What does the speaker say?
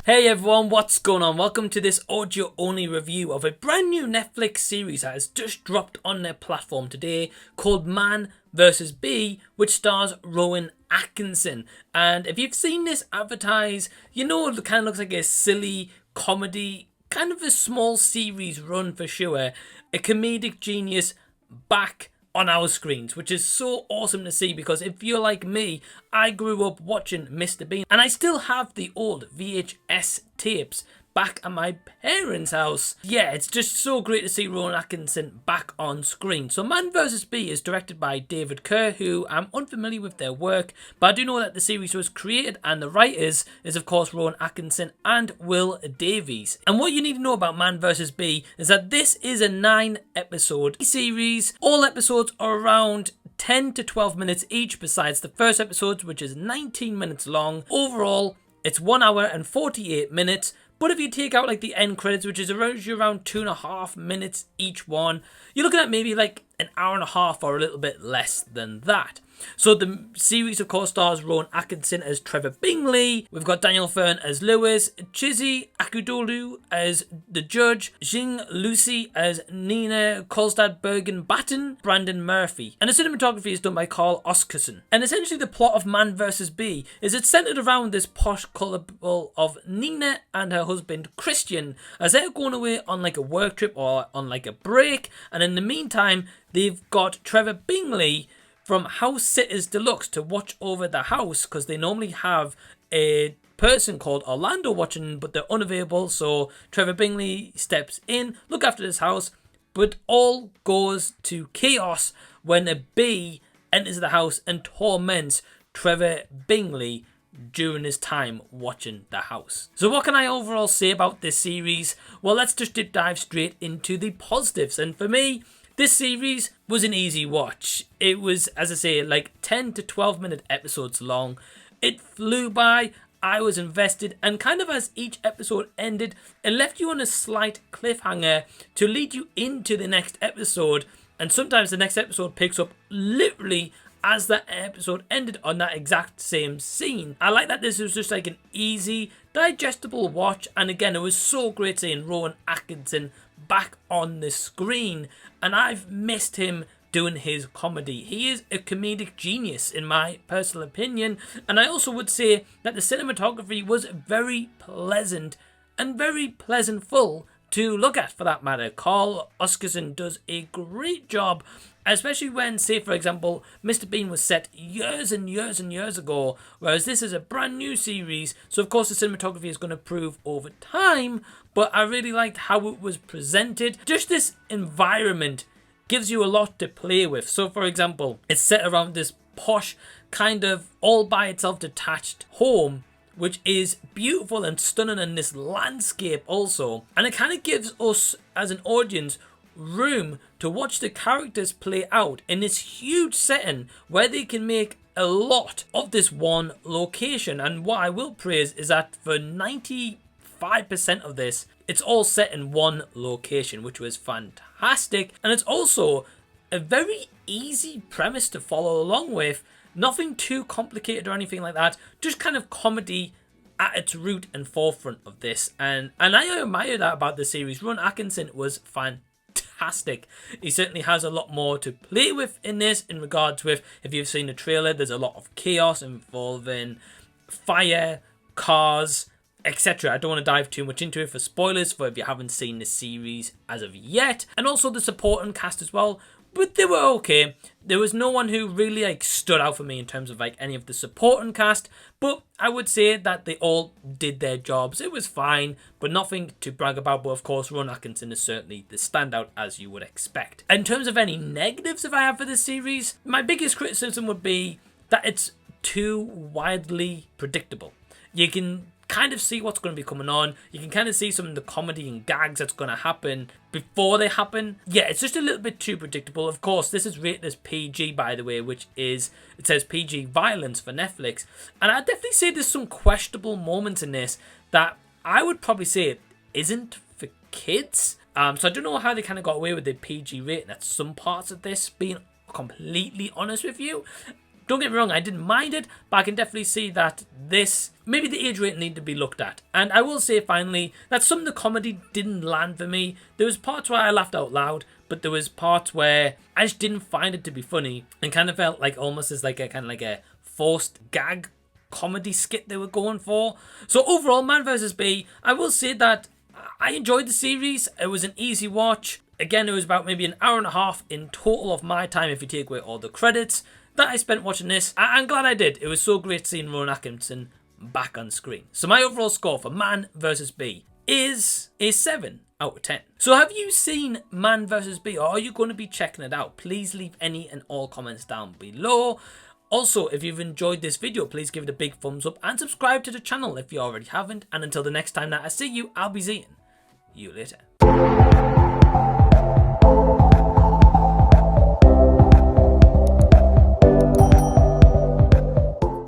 Hey everyone, what's going on? Welcome to this audio only review of a brand new Netflix series that has just dropped on their platform today called Man vs. Bee, which stars Rowan Atkinson. And if you've seen this advertised, you know it kind of looks like a silly comedy, kind of a small series run for sure. A comedic genius back on our screens, which is so awesome to see, because if you're like me, I grew up watching Mr. Bean and I still have the old VHS tapes back at my parents' house. Yeah, it's just so great to see Rowan Atkinson back on screen. So Man vs. Bee is directed by David Kerr, who I'm unfamiliar with their work, but I do know that the series was created and the writers is of course Rowan Atkinson and Will Davies. And what you need to know about Man vs. Bee is that this is a 9-episode series. All episodes are around 10 to 12 minutes each, besides the first episode, which is 19 minutes long. Overall, it's 1 hour and 48 minutes. But if you take out like the end credits, which is around 2.5 minutes each one, you're looking at maybe like an hour and a half or a little bit less than that. So the series of course stars Rowan Atkinson as Trevor Bingley. We've got Daniel Fern as Lewis, Chizzy Akudolu as the judge, Jing Lusi as Nina Kolstad-Bergen-Batten, Brandon Murphy. And the cinematography is done by Carl Oscarson. And essentially the plot of Man vs. Bee is it's centered around this posh couple of Nina and her husband Christian, as they're going away on like a work trip or on like a break. And in the meantime, they've got Trevor Bingley from House Sitters Deluxe to watch over the house, because they normally have a person called Orlando watching, but they're unavailable. So Trevor Bingley steps in, look after this house, but all goes to chaos when a bee enters the house and torments Trevor Bingley during his time watching the house. So what can I overall say about this series? Well, let's just dive straight into the positives. And for me, this series was an easy watch. It was, as I say, like 10 to 12 minute episodes long. It flew by. I was invested, and kind of as each episode ended, it left you on a slight cliffhanger to lead you into the next episode. And sometimes the next episode picks up literally as that episode ended on that exact same scene. I like that this was just like an easy, digestible watch. And again, it was so great seeing Rowan Atkinson back on the screen, and I've missed him doing his comedy. He is a comedic genius in my personal opinion, and I also would say that the cinematography was very pleasant and very pleasantful to look at, for that matter. Carl Oscarson does a great job, especially when, say for example, Mr. Bean was set years and years and years ago, whereas this is a brand new series, so of course the cinematography is going to improve over time. But I really liked how it was presented. Just this environment gives you a lot to play with. So for example, it's set around this posh, kind of all by itself detached home, which is beautiful and stunning, in this landscape also. And it kind of gives us as an audience room to watch the characters play out in this huge setting where they can make a lot of this one location. And what I will praise is that for 95% of this, it's all set in one location, which was fantastic. And it's also a very easy premise to follow along with. Nothing too complicated or anything like that. Just kind of comedy at its root and forefront of this. And I admire that about the series. Rowan Atkinson was fantastic. He certainly has a lot more to play with in this, in regards with, if you've seen the trailer, there's a lot of chaos involving fire, cars, etc. I don't want to dive too much into it for spoilers for if you haven't seen the series as of yet. And also the supporting cast as well, but they were okay. There was no one who really like stood out for me in terms of like any of the supporting cast, but I would say that they all did their jobs. It was fine, but nothing to brag about. But of course, Rowan Atkinson is certainly the standout, as you would expect. In terms of any negatives if I have for this series, my biggest criticism would be that it's too widely predictable. You can kind of see what's going to be coming on. You can kind of see some of the comedy and gags that's going to happen before they happen. Yeah, it's just a little bit too predictable. Of course, this is rated as PG, by the way, which is, it says PG violence for Netflix. And I'd definitely say there's some questionable moments in this that I would probably say it isn't for kids. So I don't know how they kind of got away with the PG rating at some parts of this, being completely honest with you. Don't get me wrong, I didn't mind it, but I can definitely see that maybe the age rating needed to be looked at. And I will say finally that some of the comedy didn't land for me. There was parts where I laughed out loud, but there was parts where I just didn't find it to be funny and kind of felt like almost as like a forced gag comedy skit they were going for. So overall, Man vs. Bee, I will say that I enjoyed the series. It was an easy watch. Again, it was about maybe an hour and a half in total of my time if you take away all the credits that I spent watching this. I'm glad I did. It was so great seeing Rowan Atkinson back on screen. So my overall score for Man vs. Bee is a 7 out of 10. So have you seen Man vs. Bee, or are you going to be checking it out? Please leave any and all comments down below. Also, if you've enjoyed this video, please give it a big thumbs up and subscribe to the channel if you already haven't. And until the next time that I see you, I'll be seeing you later.